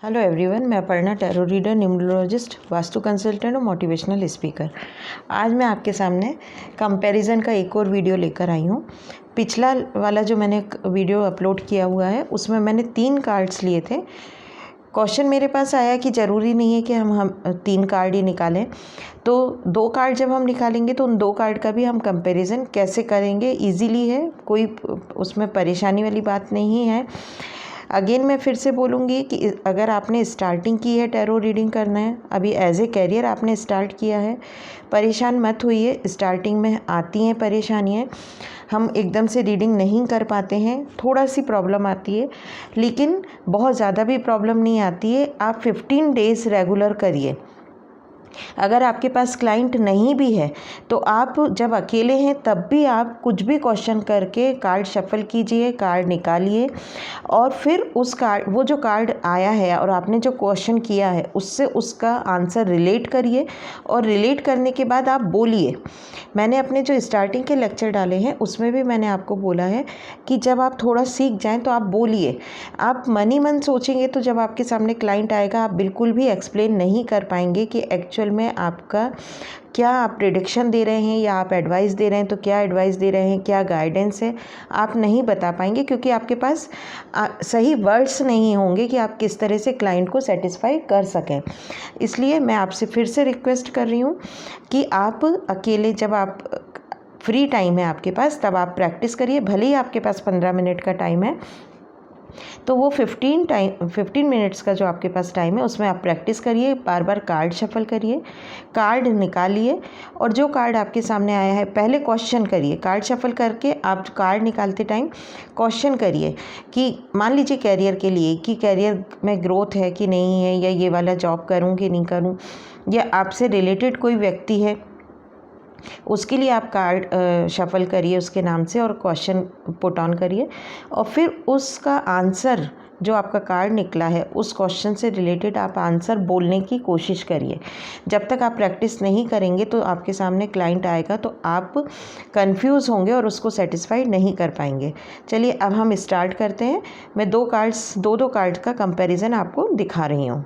Hello everyone, मैं Aparna, tarot reader, numerologist, vastu consultant और motivational speaker. आज मैं आपके सामने कंपैरिजन का एक और वीडियो लेकर आई हूँ। पिछला वाला जो मैंने वीडियो अपलोड किया हुआ है उसमें मैंने 3 कार्ड्स लिए थे। क्वेश्चन मेरे पास आया कि ज़रूरी नहीं है कि हम 3 कार्ड ही निकालें, तो 2 कार्ड जब हम निकालेंगे तो उन 2 कार्ड का भी हम कंपैरिजन कैसे करेंगे। ईजीली है, कोई उसमें परेशानी वाली बात नहीं है। अगेन मैं फिर से बोलूँगी कि अगर आपने स्टार्टिंग की है टैरो रीडिंग करना है, अभी एज ए कैरियर आपने स्टार्ट किया है, परेशान मत होइए। स्टार्टिंग में आती हैं परेशानियाँ, हम एकदम से रीडिंग नहीं कर पाते हैं, थोड़ा सी प्रॉब्लम आती है, लेकिन बहुत ज़्यादा भी प्रॉब्लम नहीं आती है। आप 15 डेज़ रेगुलर करिए। अगर आपके पास क्लाइंट नहीं भी है तो आप जब अकेले हैं तब भी आप कुछ भी क्वेश्चन करके कार्ड शफल कीजिए, कार्ड निकालिए और फिर उस कार्ड, वो जो कार्ड आया है और आपने जो क्वेश्चन किया है उससे उसका आंसर रिलेट करिए और रिलेट करने के बाद आप बोलिए। मैंने अपने जो स्टार्टिंग के लेक्चर डाले हैं उसमें भी मैंने आपको बोला है कि जब आप थोड़ा सीख जाएं तो आप बोलिए। आप मन ही मन सोचेंगे तो जब आपके सामने क्लाइंट आएगा आप बिल्कुल भी एक्सप्लेन नहीं कर पाएंगे कि एक्चुअल में आपका क्या आप प्रेडिक्शन दे रहे हैं या आप एडवाइस दे रहे हैं, तो क्या एडवाइस दे रहे हैं, क्या गाइडेंस है, आप नहीं बता पाएंगे क्योंकि आपके पास सही वर्ड्स नहीं होंगे कि आप किस तरह से क्लाइंट को सेटिस्फाई कर सकें। इसलिए मैं आपसे फिर से रिक्वेस्ट कर रही हूँ कि आप अकेले, जब आप फ्री टाइम है आपके पास, तब आप प्रैक्टिस करिए। भले ही आपके पास 15 मिनट का टाइम है तो वो 15 मिनट्स का जो आपके पास टाइम है उसमें आप प्रैक्टिस करिए, बार बार कार्ड शफल करिए, कार्ड निकालिए और जो कार्ड आपके सामने आया है पहले क्वेश्चन करिए। कार्ड शफल करके आप कार्ड निकालते टाइम क्वेश्चन करिए कि मान लीजिए कैरियर के लिए कि कैरियर में ग्रोथ है कि नहीं है, या ये वाला जॉब करूँ कि नहीं करूँ, या आपसे रिलेटेड कोई व्यक्ति है उसके लिए आप कार्ड शफल करिए उसके नाम से और क्वेश्चन पुट ऑन करिए और फिर उसका आंसर जो आपका कार्ड निकला है उस क्वेश्चन से रिलेटेड आप आंसर बोलने की कोशिश करिए। जब तक आप प्रैक्टिस नहीं करेंगे तो आपके सामने क्लाइंट आएगा तो आप कंफ्यूज होंगे और उसको सेटिस्फाइड नहीं कर पाएंगे। चलिए अब हम स्टार्ट करते हैं। मैं दो कार्ड्स का कंपैरिजन आपको दिखा रही हूँ।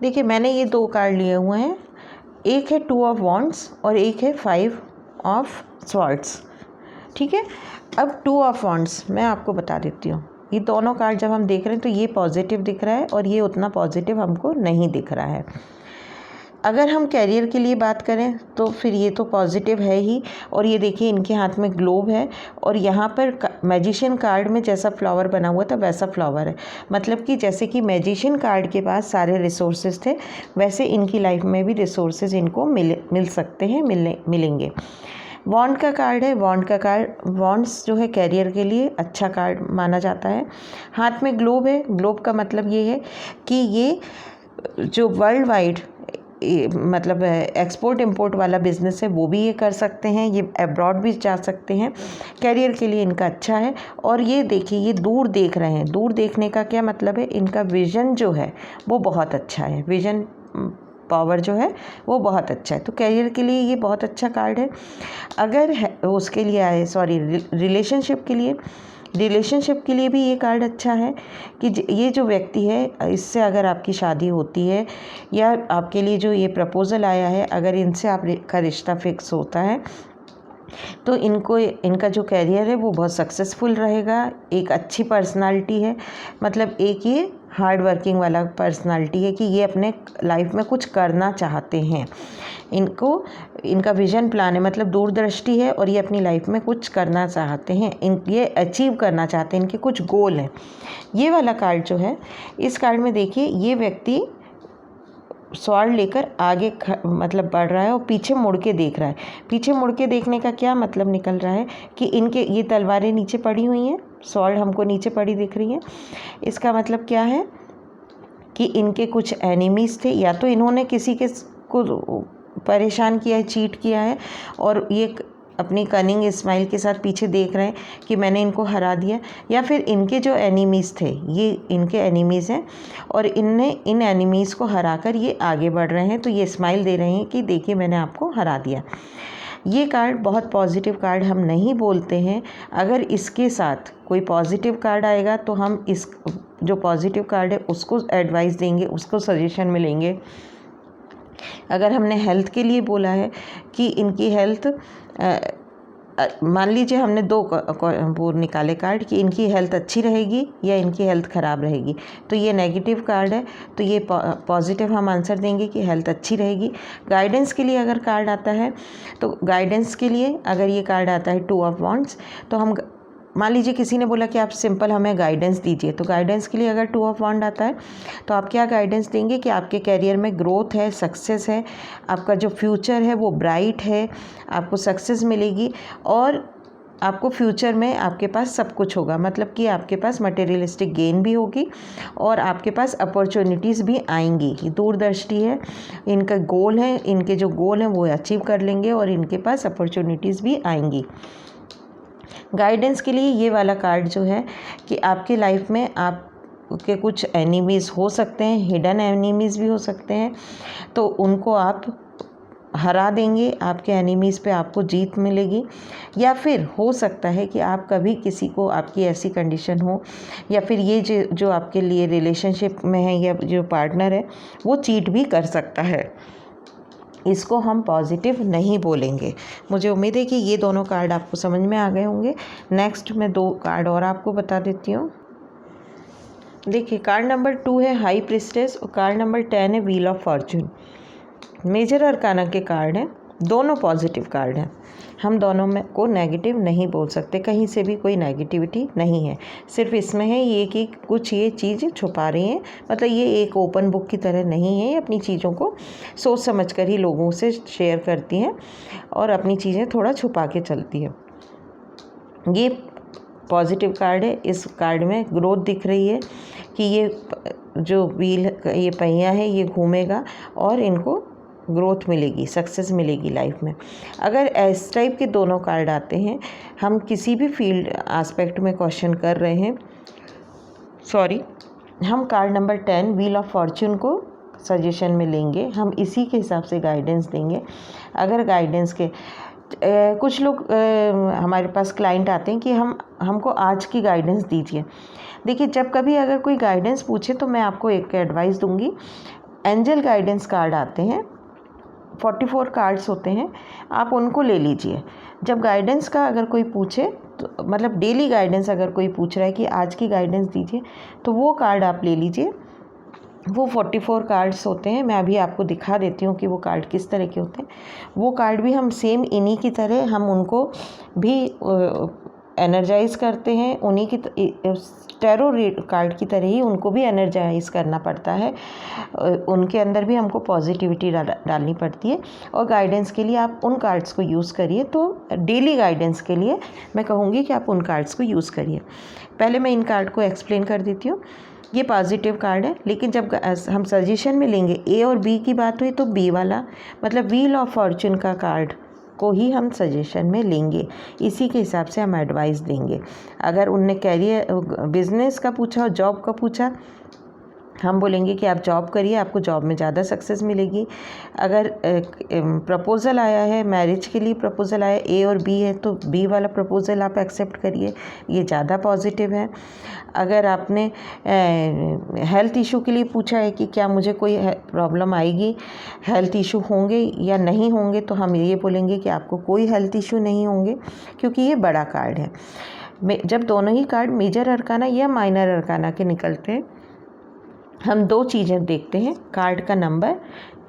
देखिए, मैंने ये 2 कार्ड लिए हुए हैं, एक है 2 ऑफ वॉन्ड्स और एक है 5 ऑफ स्वॉर्ड्स। ठीक है, अब 2 ऑफ वॉन्ड्स मैं आपको बता देती हूँ। ये दोनों कार्ड जब हम देख रहे हैं तो ये पॉजिटिव दिख रहा है और ये उतना पॉजिटिव हमको नहीं दिख रहा है। अगर हम कैरियर के लिए बात करें तो फिर ये तो पॉजिटिव है ही, और ये देखिए इनके हाथ में ग्लोब है और यहाँ पर मैजिशियन कार्ड में जैसा फ्लावर बना हुआ था वैसा फ्लावर है। मतलब कि जैसे कि मैजिशियन कार्ड के पास सारे रिसोर्सेज थे वैसे इनकी लाइफ में भी रिसोर्सेज इनको मिल सकते हैं, मिलेंगे। वॉन्ड का कार्ड है। वॉन्ड्स जो है कैरियर के लिए अच्छा कार्ड माना जाता है। हाथ में ग्लोब है। ग्लोब का मतलब ये है कि ये जो वर्ल्ड वाइड मतलब एक्सपोर्ट इंपोर्ट वाला बिज़नेस है वो भी ये कर सकते हैं, ये अब्रॉड भी जा सकते हैं। कैरियर के लिए इनका अच्छा है। और ये देखिए, ये दूर देख रहे हैं। दूर देखने का क्या मतलब है, इनका विज़न जो है वो बहुत अच्छा है, विज़न पावर जो है वो बहुत अच्छा है। तो कैरियर के लिए ये बहुत अच्छा कार्ड है। अगर उसके लिए आए, सॉरी, रिलेशनशिप के लिए भी ये कार्ड अच्छा है कि ये जो व्यक्ति है इससे अगर आपकी शादी होती है या आपके लिए जो ये प्रपोज़ल आया है, अगर इनसे आपका रिश्ता फिक्स होता है तो इनका जो कैरियर है वो बहुत सक्सेसफुल रहेगा। एक अच्छी पर्सनालिटी है, मतलब एक ये हार्ड वर्किंग वाला पर्सनालिटी है कि ये अपने लाइफ में कुछ करना चाहते हैं। इनका विजन प्लान है, मतलब दूरदृष्टि है और ये अपनी लाइफ में कुछ करना चाहते हैं, ये अचीव करना चाहते हैं, इनके कुछ गोल हैं। ये वाला कार्ड जो है, इस कार्ड में देखिए ये व्यक्ति स्वॉर्ड लेकर आगे मतलब बढ़ रहा है और पीछे मुड़ के देख रहा है। पीछे मुड़ के देखने का क्या मतलब निकल रहा है कि इनके ये तलवारें नीचे पड़ी हुई हैं, स्वॉर्ड हमको नीचे पड़ी दिख रही हैं। इसका मतलब क्या है कि इनके कुछ एनिमीज़ थे, या तो इन्होंने किसी को परेशान किया है, चीट किया है और ये अपनी कनिंग स्माइल के साथ पीछे देख रहे हैं कि मैंने इनको हरा दिया, या फिर इनके जो एनिमीज़ थे ये इनके एनिमीज़ हैं और इनने इन एनिमीज़ को हराकर ये आगे बढ़ रहे हैं। तो ये स्माइल दे रहे हैं कि देखिए मैंने आपको हरा दिया। ये कार्ड बहुत पॉजिटिव कार्ड हम नहीं बोलते हैं। अगर इसके साथ कोई पॉजिटिव कार्ड आएगा तो हम इस जो पॉजिटिव कार्ड है उसको एडवाइस देंगे, उसको सजेशन मिलेंगे। अगर हमने हेल्थ के लिए बोला है कि इनकी हेल्थ, मान लीजिए हमने दो वो निकाले कार्ड कि इनकी हेल्थ अच्छी रहेगी या इनकी हेल्थ ख़राब रहेगी, तो ये नेगेटिव कार्ड है, तो ये पॉजिटिव हम आंसर देंगे कि हेल्थ अच्छी रहेगी। गाइडेंस के लिए अगर कार्ड आता है तो गाइडेंस के लिए अगर ये कार्ड आता है 2 ऑफ वॉन्ड्स, तो हम मान लीजिए किसी ने बोला कि आप सिंपल हमें गाइडेंस दीजिए, तो गाइडेंस के लिए अगर 2 ऑफ वॉन्ड आता है तो आप क्या गाइडेंस देंगे कि आपके करियर में ग्रोथ है, सक्सेस है, आपका जो फ्यूचर है वो ब्राइट है, आपको सक्सेस मिलेगी और आपको फ्यूचर में आपके पास सब कुछ होगा। मतलब कि आपके पास मटेरियलिस्टिक गेन भी होगी और आपके पास अपॉर्चुनिटीज़ भी आएंगी। दूरदृष्टि है, इनका गोल है, इनके जो गोल हैं वो अचीव कर लेंगे और इनके पास अपॉर्चुनिटीज़ भी आएंगी। गाइडेंस के लिए ये वाला कार्ड जो है कि आपकी लाइफ में आपके कुछ एनिमीज़ हो सकते हैं, हिडन एनिमीज़ भी हो सकते हैं, तो उनको आप हरा देंगे, आपके एनिमीज़ पे आपको जीत मिलेगी। या फिर हो सकता है कि आप कभी किसी को, आपकी ऐसी कंडीशन हो या फिर ये जो आपके लिए रिलेशनशिप में है या जो पार्टनर है वो चीट भी कर सकता है। इसको हम पॉजिटिव नहीं बोलेंगे। मुझे उम्मीद है कि ये दोनों कार्ड आपको समझ में आ गए होंगे। नेक्स्ट मैं 2 कार्ड और आपको बता देती हूँ। देखिए, कार्ड नंबर 2 है हाई प्रिस्टेस और कार्ड नंबर 10 है wheel of fortune. Major arcana के कार्ड हैं, दोनों पॉजिटिव कार्ड हैं। हम दोनों में को नेगेटिव नहीं बोल सकते, कहीं से भी कोई नेगेटिविटी नहीं है। सिर्फ इसमें है ये कि कुछ ये चीज़ छुपा रही हैं, मतलब ये एक ओपन बुक की तरह नहीं है, अपनी चीज़ों को सोच समझ कर ही लोगों से शेयर करती हैं और अपनी चीज़ें थोड़ा छुपा के चलती है। ये पॉजिटिव कार्ड है। इस कार्ड में ग्रोथ दिख रही है कि ये जो व्हील, ये पहिया है, ये घूमेगा और इनको ग्रोथ मिलेगी, सक्सेस मिलेगी लाइफ में। अगर इस टाइप के दोनों कार्ड आते हैं, हम किसी भी फील्ड एस्पेक्ट में क्वेश्चन कर रहे हैं, हम card number 10 wheel of Fortune को सजेशन में लेंगे, हम इसी के हिसाब से गाइडेंस देंगे। अगर गाइडेंस के कुछ लोग हमारे पास क्लाइंट आते हैं कि हमको आज की गाइडेंस दीजिए। देखिए, जब कभी अगर कोई गाइडेंस पूछे तो मैं आपको एक एडवाइस दूंगी। एंजल गाइडेंस कार्ड आते हैं, 44 कार्ड्स होते हैं, आप उनको ले लीजिए। जब गाइडेंस का अगर कोई पूछे तो मतलब डेली गाइडेंस अगर कोई पूछ रहा है कि आज की गाइडेंस दीजिए, तो वो कार्ड आप ले लीजिए। वो 44 कार्ड्स होते हैं। मैं अभी आपको दिखा देती हूँ कि वो कार्ड किस तरह के होते हैं। वो कार्ड भी हम सेम इन्हीं की तरह हम उनको भी एनर्जाइज करते हैं, उन्हीं की टैरो कार्ड की तरह ही उनको भी एनर्जाइज करना पड़ता है, उनके अंदर भी हमको पॉजिटिविटी डालनी पड़ती है। और गाइडेंस के लिए आप उन कार्ड्स को यूज़ करिए। तो डेली गाइडेंस के लिए मैं कहूँगी कि आप उन कार्ड्स को यूज़ करिए। पहले मैं इन कार्ड को एक्सप्लेन कर देती हूँ। ये पॉजिटिव कार्ड है, लेकिन जब हम सजेशन में लेंगे, ए और बी की बात हुई तो बी वाला मतलब व्हील ऑफ फॉर्चून का कार्ड को ही हम सजेशन में लेंगे, इसी के हिसाब से हम एडवाइस देंगे। अगर उनने कैरियर, बिजनेस का पूछा, जॉब का पूछा, हम बोलेंगे कि आप जॉब करिए, आपको जॉब में ज़्यादा सक्सेस मिलेगी। अगर प्रपोज़ल आया है, मैरिज के लिए प्रपोज़ल आया, ए और बी है, तो बी वाला प्रपोज़ल आप एक्सेप्ट करिए, ये ज़्यादा पॉजिटिव है। अगर आपने हेल्थ इशू के लिए पूछा है कि क्या मुझे कोई प्रॉब्लम आएगी, हेल्थ इशू होंगे या नहीं होंगे, तो हम ये बोलेंगे कि आपको कोई हेल्थ इशू नहीं होंगे, क्योंकि ये बड़ा कार्ड है। जब दोनों ही कार्ड मेजर अरकाना या माइनर अरकाना के निकलते हैं, हम 2 चीज़ें देखते हैं, कार्ड का नंबर,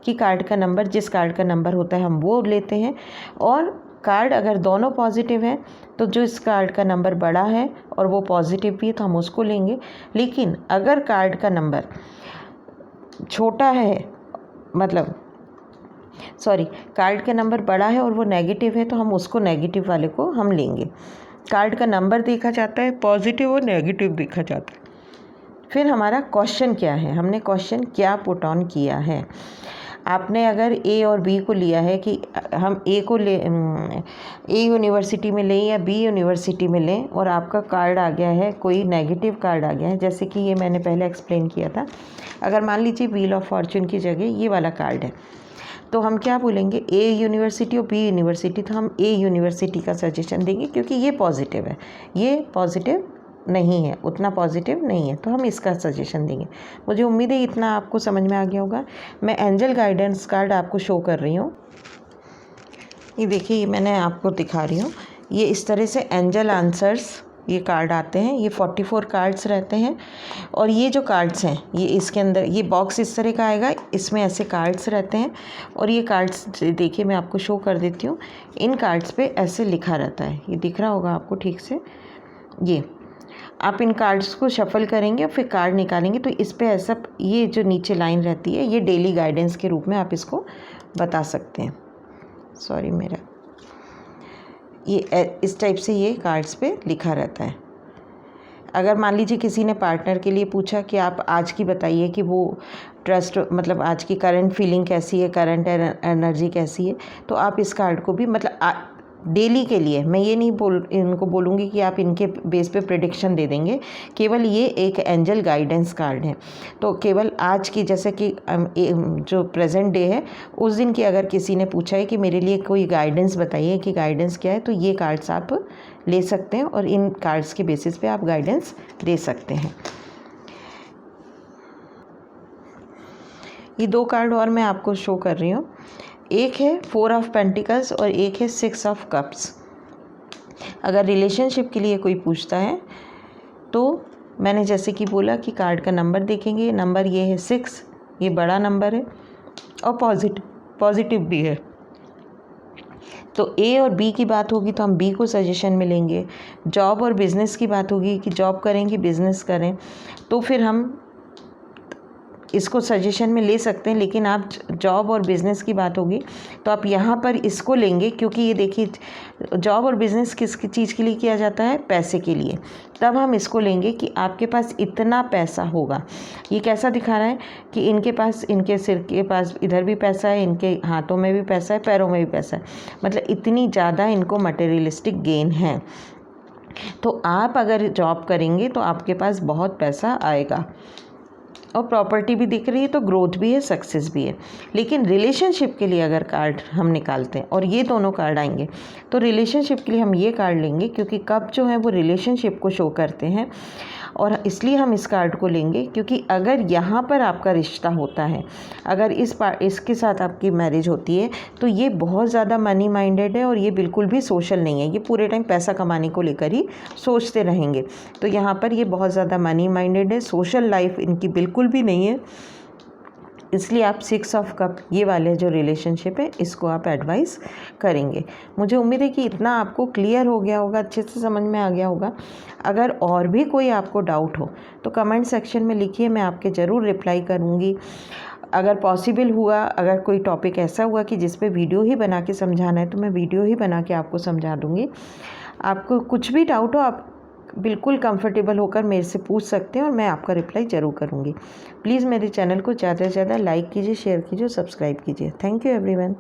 कि कार्ड का नंबर, जिस कार्ड का नंबर होता है हम वो लेते हैं, और कार्ड अगर दोनों पॉजिटिव हैं तो जो इस कार्ड का नंबर बड़ा है और वो पॉजिटिव भी है तो हम उसको लेंगे। लेकिन अगर कार्ड का नंबर छोटा है, मतलब कार्ड का नंबर बड़ा है और वो नेगेटिव है, तो हम उसको नेगेटिव वाले को हम लेंगे। कार्ड का नंबर देखा जाता है, पॉजिटिव और नेगेटिव देखा जाता है। फिर हमारा क्वेश्चन क्या है, हमने क्वेश्चन क्या पुट ऑन किया है। आपने अगर ए और बी को लिया है कि हम ए यूनिवर्सिटी में लें या बी यूनिवर्सिटी में लें, और आपका कार्ड आ गया है, कोई नेगेटिव कार्ड आ गया है, जैसे कि ये मैंने पहले एक्सप्लेन किया था। अगर मान लीजिए व्हील ऑफ फॉर्चून की जगह ये वाला कार्ड है, तो हम क्या बोलेंगे, ए यूनिवर्सिटी और बी यूनिवर्सिटी, तो हम ए यूनिवर्सिटी का सजेशन देंगे क्योंकि ये पॉजिटिव है, ये पॉजिटिव नहीं है, उतना पॉजिटिव नहीं है, तो हम इसका सजेशन देंगे। मुझे उम्मीद है इतना आपको समझ में आ गया होगा। मैं एंजल गाइडेंस कार्ड आपको शो कर रही हूँ। ये देखिए, ये मैंने आपको दिखा रही हूँ। ये इस तरह से एंजल आंसर्स ये कार्ड आते हैं। ये 44 कार्ड्स रहते हैं और ये जो कार्ड्स हैं ये इसके अंदर, ये बॉक्स इस तरह का आएगा, इसमें ऐसे कार्ड्स रहते हैं और ये कार्ड्स देखिए मैं आपको शो कर देती हूँ। इन कार्ड्स पे ऐसे लिखा रहता है, ये दिख रहा होगा आपको ठीक से। ये आप इन कार्ड्स को शफल करेंगे और फिर कार्ड निकालेंगे तो इस पे ऐसा, ये जो नीचे लाइन रहती है ये डेली गाइडेंस के रूप में आप इसको बता सकते हैं। सॉरी, मेरा ये इस टाइप से ये कार्ड्स पे लिखा रहता है। अगर मान लीजिए किसी ने पार्टनर के लिए पूछा कि आप आज की बताइए कि वो ट्रस्ट, मतलब आज की करंट फीलिंग कैसी है, करंट एनर्जी कैसी है, तो आप इस कार्ड को भी मतलब डेली के लिए, मैं ये नहीं इनको बोलूँगी कि आप इनके बेस पे प्रेडिक्शन दे देंगे, केवल ये एक एंजल गाइडेंस कार्ड है। तो केवल आज की, जैसे कि जो प्रेजेंट डे है उस दिन की अगर किसी ने पूछा है कि मेरे लिए कोई गाइडेंस बताइए कि गाइडेंस क्या है, तो ये कार्ड्स आप ले सकते हैं और इन कार्ड्स के बेसिस पे आप गाइडेंस दे सकते हैं। ये 2 कार्ड और मैं आपको शो कर रही हूँ। एक है 4 ऑफ पेंटिकल्स और एक है 6 ऑफ कप्स। अगर रिलेशनशिप के लिए कोई पूछता है तो मैंने जैसे कि बोला कि कार्ड का नंबर देखेंगे, नंबर ये है 6, ये बड़ा नंबर है और पॉजिटिव भी है। तो ए और बी की बात होगी तो हम बी को सजेशन में लेंगे। जॉब और बिज़नेस की बात होगी कि जॉब करें कि बिज़नेस करें, तो फिर हम इसको सजेशन में ले सकते हैं। लेकिन आप जॉब और बिज़नेस की बात होगी तो आप यहाँ पर इसको लेंगे, क्योंकि ये देखिए जॉब और बिज़नेस किस चीज़ के लिए किया जाता है, पैसे के लिए। तब हम इसको लेंगे कि आपके पास इतना पैसा होगा। ये कैसा दिखा रहा है कि इनके पास, इनके सिर के पास इधर भी पैसा है, इनके हाथों में भी पैसा है, पैरों में भी पैसा है, मतलब इतनी ज़्यादा इनको मटेरियलिस्टिक गेन है। तो आप अगर जॉब करेंगे तो आपके पास बहुत पैसा आएगा और प्रॉपर्टी भी दिख रही है, तो ग्रोथ भी है, सक्सेस भी है। लेकिन रिलेशनशिप के लिए अगर कार्ड हम निकालते हैं और ये दोनों कार्ड आएंगे, तो रिलेशनशिप के लिए हम ये कार्ड लेंगे क्योंकि कप जो है वो रिलेशनशिप को शो करते हैं और इसलिए हम इस कार्ड को लेंगे क्योंकि अगर यहाँ पर आपका रिश्ता होता है, अगर इसके साथ आपकी मैरिज होती है, तो ये बहुत ज़्यादा मनी माइंडेड है और ये बिल्कुल भी सोशल नहीं है। ये पूरे टाइम पैसा कमाने को लेकर ही सोचते रहेंगे। तो यहाँ पर ये बहुत ज़्यादा मनी माइंडेड है, सोशल लाइफ इनकी बिल्कुल भी नहीं है। इसलिए आप 6 ऑफ कप ये वाले जो रिलेशनशिप है इसको आप एडवाइस करेंगे। मुझे उम्मीद है कि इतना आपको क्लियर हो गया होगा, अच्छे से समझ में आ गया होगा। अगर और भी कोई आपको डाउट हो तो कमेंट सेक्शन में लिखिए, मैं आपके ज़रूर रिप्लाई करूँगी। अगर पॉसिबल हुआ, अगर कोई टॉपिक ऐसा हुआ कि जिस पे वीडियो ही बना के समझाना है, तो मैं वीडियो ही बना के आपको समझा दूँगी। आपको कुछ भी डाउट हो, आप बिल्कुल कंफर्टेबल होकर मेरे से पूछ सकते हैं और मैं आपका रिप्लाई ज़रूर करूँगी। प्लीज़ मेरे चैनल को ज़्यादा से ज़्यादा लाइक कीजिए, शेयर कीजिए, सब्सक्राइब कीजिए। Thank you everyone.